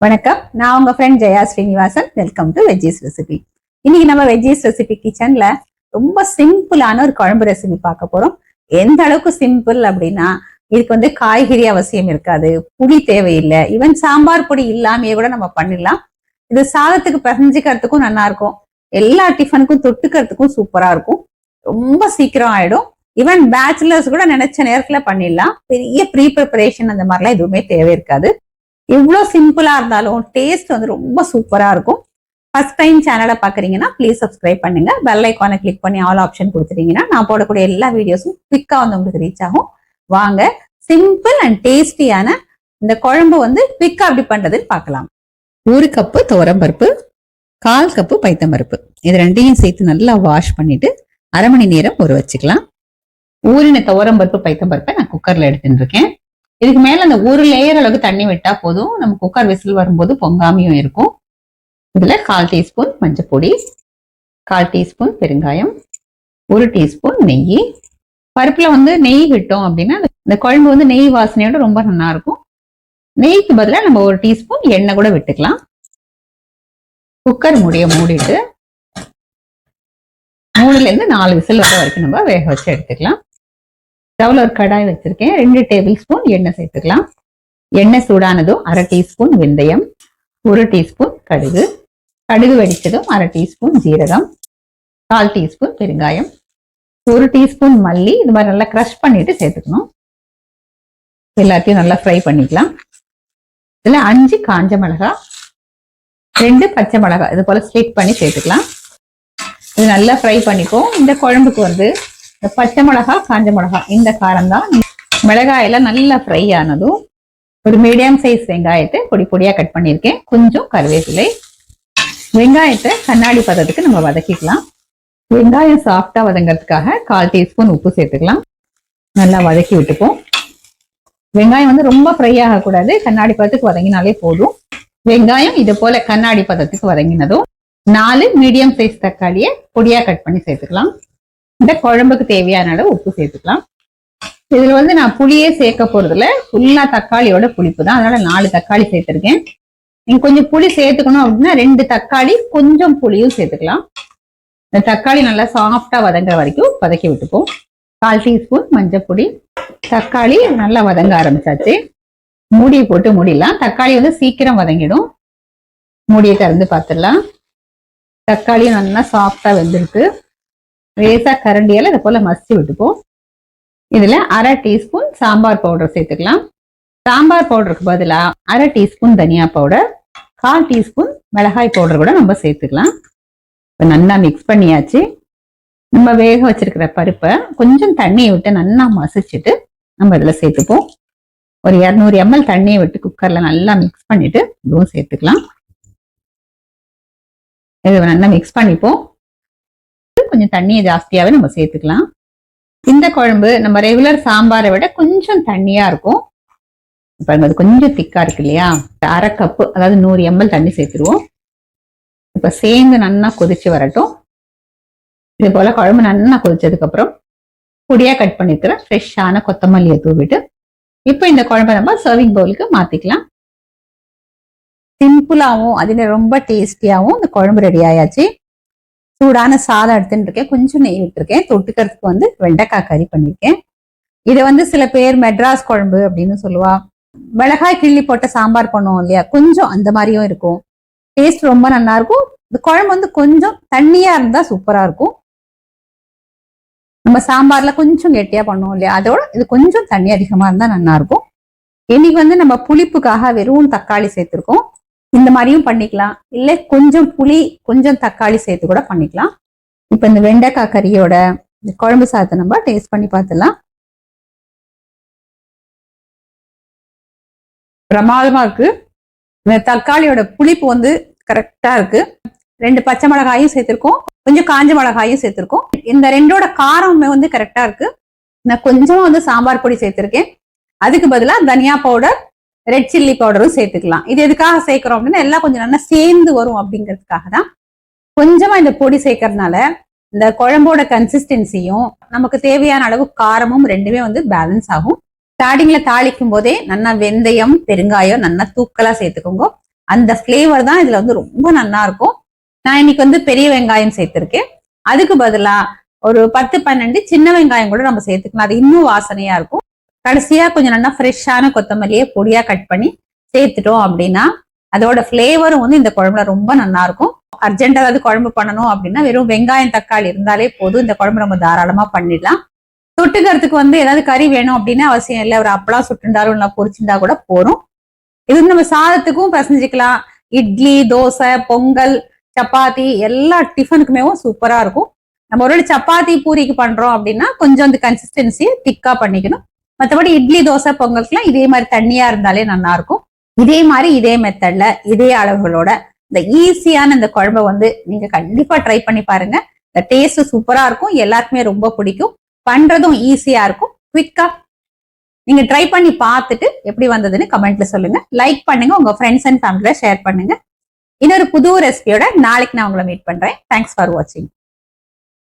வணக்கம், நான் உங்க friend Jaya Srinivasan. Welcome to veggies recipe. இன்னைக்கு நம்ம வெஜ்ஜீஸ் ரெசிபி கிச்சன்ல ரொம்ப சிம்பிளான ஒரு குழம்பு ரெசிபி பார்க்க போறோம். எந்த அளவுக்கு சிம்பிள் அப்படின்னா, இதுக்கு காய்கறி அவசியம் இருக்காது, புளி தேவையில்லை, ஈவன் சாம்பார் பொடி இல்லாமையே கூட நம்ம பண்ணிடலாம். இது சாதத்துக்கு பிசைஞ்சுக்கிறதுக்கும் நல்லா இருக்கும், எல்லா டிஃபனுக்கும் தொட்டுக்கிறதுக்கும் சூப்பரா இருக்கும், ரொம்ப சீக்கிரம் ஆயிடும். ஈவன் பேச்சுலர்ஸ் கூட நினைச்ச நேரத்துல பண்ணிடலாம். பெரிய ப்ரீ ப்ரிப்பரேஷன் அந்த மாதிரிலாம் எதுவுமே தேவை இருக்காது. இவ்வளவு சிம்பிளா இருந்தாலும் டேஸ்ட் ரொம்ப சூப்பரா இருக்கும். ஃபர்ஸ்ட் டைம் சேனலை பாக்குறீங்கன்னா ப்ளீஸ் சப்ஸ்கிரைப் பண்ணுங்க, பெல் ஐக்கானை கிளிக் பண்ணி ஆல் ஆப்ஷன் கொடுத்துட்டீங்கன்னா நான் போடக்கூடிய எல்லா வீடியோஸும் குவிக்கா உங்களுக்கு ரீச் ஆகும். வாங்க, சிம்பிள் அண்ட் டேஸ்டியான இந்த குழம்பு குவிக்கா எப்படி பண்றதுன்னு பார்க்கலாம். 1 கப்பு துவரம்பருப்பு, 1/4 கப்பு பைத்தம்பருப்பு, இது ரெண்டையும் சேர்த்து நல்லா வாஷ் பண்ணிட்டு 1/2 மணி நேரம் ஊற வச்சுக்கலாம். ஊறின துவரம்பருப்பு பைத்தம்பருப்பை நான் குக்கர்ல எடுத்துட்டு இருக்கேன். இதுக்கு மேல அந்த 1 லேயர் அளவுக்கு தண்ணி விட்டா போதும், நம்ம குக்கர் விசில் வரும்போது பொங்காமையும் இருக்கும். இதுல 1/4 டீஸ்பூன் மஞ்சள் பொடி, 1/4 டீஸ்பூன் பெருங்காயம், 1 டீஸ்பூன் நெய். பருப்புல நெய் விட்டோம் அப்படின்னா இந்த குழம்பு நெய் வாசனையோட ரொம்ப நல்லா இருக்கும். நெய்க்கு பதிலா நம்ம 1 டீஸ்பூன் எண்ணெய் கூட விட்டுக்கலாம். குக்கர் மூடிட்டு 3ல இருந்து 4 விசில் வர வரைக்கும் நம்ம வேக வச்சு எடுத்துக்கலாம். ஸ்டவ்ல ஒரு கடாய் வச்சிருக்கேன், 2 டேபிள் ஸ்பூன் எண்ணெய் சேர்த்துக்கலாம். எண்ணெய் சூடானதும் 1/2 டீஸ்பூன் வெந்தயம், 1 டீஸ்பூன் கடுகு, கடுகு வெடிச்சதும் 1/2 டீஸ்பூன் ஜீரகம், 1/4 டீஸ்பூன் பெருங்காயம், 1 டீஸ்பூன் மல்லி. இது மாதிரி நல்லா கிரஷ் பண்ணிட்டு சேர்த்துக்கணும். எல்லாத்தையும் நல்லா ஃப்ரை பண்ணிக்கலாம். இதுல 5 காஞ்ச மிளகாய், 2 பச்சை மிளகாய் இது போல ஸ்லிட் பண்ணி சேர்த்துக்கலாம். இது நல்லா ஃப்ரை பண்ணிப்போம். இந்த குழம்புக்கு இந்த பச்சை மிளகாய் காஞ்ச மிளகாய் இந்த காரம் தான். மிளகாயெல்லாம் நல்லா ஃப்ரை ஆனதும் ஒரு மீடியம் சைஸ் வெங்காயத்தை பொடி பொடியா கட் பண்ணியிருக்கேன், கொஞ்சம் கருவேப்பிலை. வெங்காயத்தை கண்ணாடி பதத்துக்கு நம்ம வதக்கிக்கலாம். வெங்காயம் சாஃப்டா வதங்கிறதுக்காக 1/4 டீஸ்பூன் உப்பு சேர்த்துக்கலாம். நல்லா வதக்கி விட்டுப்போம். வெங்காயம் ரொம்ப ஃப்ரை ஆகக்கூடாது, கண்ணாடி பதத்துக்கு வதங்கினாலே போதும். வெங்காயம் இது போல கண்ணாடி பதத்துக்கு வதங்கினதும் 4 மீடியம் சைஸ் தக்காளியை பொடியா கட் பண்ணி சேர்த்துக்கலாம். இந்த குழம்புக்கு தேவையான அளவு உப்பு சேர்த்துக்கலாம். இதுல நான் புளியே சேர்க்க போறதுல ஃபுல்லா தக்காளியோட புளிப்பு தான், அதனால 4 தக்காளி சேர்த்திருக்கேன். நீங்க கொஞ்சம் புளி சேர்த்துக்கணும் அப்படின்னா 2 தக்காளி கொஞ்சம் புளியும் சேர்த்துக்கலாம். இந்த தக்காளி நல்லா சாஃப்டா வதங்குற வரைக்கும் வதக்கி விட்டுப்போம். 1/4 டீஸ்பூன் மஞ்சள் பொடி. தக்காளி நல்லா வதங்க ஆரம்பிச்சாச்சு, மூடியை போட்டு மூடிடலாம். தக்காளி சீக்கிரம் வதங்கிடும். மூடியை திறந்து பார்த்துடலாம். தக்காளி நல்லா சாஃப்டா வெந்திருக்கு. லேசா கரண்டியால இதை போல மசிச்சு விட்டுப்போம். இதுல 1/2 டீஸ்பூன் சாம்பார் பவுடர் சேர்த்துக்கலாம். சாம்பார் பவுடருக்கு பதிலா 1/2 டீஸ்பூன் தனியா பவுடர், 1/4 டீஸ்பூன் மிளகாய் பவுடர் கூட நம்ம சேர்த்துக்கலாம். நல்லா மிக்ஸ் பண்ணியாச்சு. நம்ம வேக வச்சிருக்கிற பருப்பை கொஞ்சம் தண்ணியை விட்டு நல்லா மசிச்சுட்டு நம்ம இதுல சேர்த்துப்போம். ஒரு 200 ml தண்ணியை விட்டு குக்கர்ல நல்லா மிக்ஸ் பண்ணிட்டு இதுவும் சேர்த்துக்கலாம். இது நல்லா மிக்ஸ் பண்ணிப்போம். கொஞ்சம் தண்ணியை ஜாஸ்தியாவே நம்ம சேர்த்துக்கலாம். இந்த குழம்பு நம்ம ரெகுலர் சாம்பாரை விட கொஞ்சம் தண்ணியா இருக்கும். அது கொஞ்சம் திக்கா இருக்கு இல்லையா? 1/2 கப்பு, அதாவது 100 ml தண்ணி சேர்த்துருவோம். இப்ப சேர்ந்து நல்லா கொதிச்சு வரட்டும். இது போல குழம்பு நல்லா கொதிச்சதுக்கு அப்புறம் பொடியா கட் பண்ணிருக்கிற ஃப்ரெஷ்ஷான கொத்தமல்லியை தூவிட்டு இப்ப இந்த குழம்பை நம்ம சர்விங் பவுலுக்கு மாத்திக்கலாம். சிம்பிளாவும் அதுல ரொம்ப டேஸ்டியாவும் இந்த குழம்பு ரெடி ஆயாச்சு. சூடான சாதம் எடுத்துட்டு இருக்கேன், கொஞ்சம் நெய் விட்டுருக்கேன். தொட்டுக்கிறதுக்கு வெண்டைக்காய் கறி பண்ணிருக்கேன். இதை சில பேர் மெட்ராஸ் குழம்பு அப்படின்னு சொல்லுவா. மிளகாய் கிள்ளி போட்ட சாம்பார் பண்ணுவோம் இல்லையா, கொஞ்சம் அந்த மாதிரியும் இருக்கும். டேஸ்ட் ரொம்ப நல்லா இருக்கும். இந்த குழம்பு கொஞ்சம் தண்ணியா இருந்தா சூப்பரா இருக்கும். நம்ம சாம்பார்ல கொஞ்சம் கெட்டியா பண்ணுவோம் இல்லையா, அதோட இது கொஞ்சம் தண்ணி அதிகமா இருந்தா நல்லா இருக்கும். இன்னைக்கு நம்ம புளிப்புக்காக வெறும் தக்காளி சேர்த்திருக்கோம். இந்த மாதிரியும் பண்ணிக்கலாம், இல்ல கொஞ்சம் புளி கொஞ்சம் தக்காளி சேர்த்து கூட பண்ணிக்கலாம். இப்ப இந்த வெண்டைக்காய் கறியோட இந்த குழம்பு சாதத்தை நம்ம டேஸ்ட் பண்ணி பார்த்துலாம். பிரமாதமா இருக்கு. இந்த தக்காளியோட புளிப்பு கரெக்டா இருக்கு. 2 பச்சை மிளகாயும் சேர்த்திருக்கோம், கொஞ்சம் காஞ்ச மிளகாயும் சேர்த்திருக்கோம். இந்த 2ஓட காரமே கரெக்டா இருக்கு. நான் கொஞ்சமா சாம்பார் பொடி சேர்த்திருக்கேன், அதுக்கு பதிலா தனியா பவுடர், ரெட் சில்லி பவுடரும் சேர்த்துக்கலாம். இது எதுக்காக சேர்க்கிறோம் அப்படின்னா எல்லாம் கொஞ்சம் நல்லா சேர்ந்து வரும் அப்படிங்கிறதுக்காக தான். கொஞ்சமா இந்த பொடி சேர்க்கறதுனால இந்த குழம்போட கன்சிஸ்டன்சியும் நமக்கு தேவையான அளவு காரமும் ரெண்டுமே பேலன்ஸ் ஆகும். ஸ்டார்டிங்ல தாளிக்கும் போதே நல்லா வெந்தயம் பெருங்காயம் நல்லா தூக்கலா சேர்த்துக்கோங்க. அந்த ஃபிளேவர் தான் இதுல வந்து ரொம்ப நல்லா இருக்கும். நான் இன்னைக்கு வந்து பெரிய வெங்காயம் சேர்த்திருக்கேன். அதுக்கு பதிலா ஒரு 10-12 சின்ன வெங்காயம் கூட நம்ம சேர்த்துக்கலாம். அது இன்னும் வாசனையா இருக்கும். கடைசியா கொஞ்சம் நல்லா ஃப்ரெஷ்ஷான கொத்தமல்லியை பொடியா கட் பண்ணி சேர்த்துட்டோம் அப்படின்னா அதோட ஃபிளேவரும் வந்து இந்த குழம்புல ரொம்ப நல்லா இருக்கும். அர்ஜென்டா ஏதாவது குழம்பு பண்ணணும் அப்படின்னா வெறும் வெங்காயம் தக்காளி இருந்தாலே போதும். இந்த குழம்பு நம்ம தாராளமா பண்ணிடலாம். தொட்டுக்கிறதுக்கு வந்து ஏதாவது கறி வேணும் அப்படின்னு அவசியம் இல்லை. ஒரு அப்பளம் சுட்டுண்டாலும் இல்லை பொரிச்சுண்டா கூட போறோம். இது வந்து நம்ம சாதத்துக்கும் பிசைஞ்சுக்கலாம். இட்லி, தோசை, பொங்கல், சப்பாத்தி எல்லா டிஃபனுக்குமே சூப்பரா இருக்கும். நம்ம ஒரு சப்பாத்தி பூரிக்கு பண்றோம் அப்படின்னா கொஞ்சம் அந்த கன்சிஸ்டன்சியை திக்கா பண்ணிக்கணும். மற்றபடி இட்லி, தோசை, பொங்கலுக்குலாம் இதே மாதிரி தண்ணியா இருந்தாலே நல்லா இருக்கும். இதே மாதிரி இதே மெத்தட்ல இதே அளவுகளோட இந்த ஈஸியான இந்த குழம்பை வந்து நீங்க கண்டிப்பா ட்ரை பண்ணி பாருங்க. இந்த டேஸ்ட் சூப்பரா இருக்கும். எல்லாருக்குமே ரொம்ப பிடிக்கும். பண்றதும் ஈஸியா இருக்கும். குவிக்கா நீங்க ட்ரை பண்ணி பார்த்துட்டு எப்படி வந்ததுன்னு கமெண்ட்ல சொல்லுங்க. லைக் பண்ணுங்க. உங்க ஃப்ரெண்ட்ஸ் அண்ட் ஃபேமிலியில ஷேர் பண்ணுங்க. இன்னொரு புது ரெசிபியோட நாளைக்கு நான் உங்களை மீட் பண்றேன். தேங்க்ஸ் ஃபார் வாட்சிங்.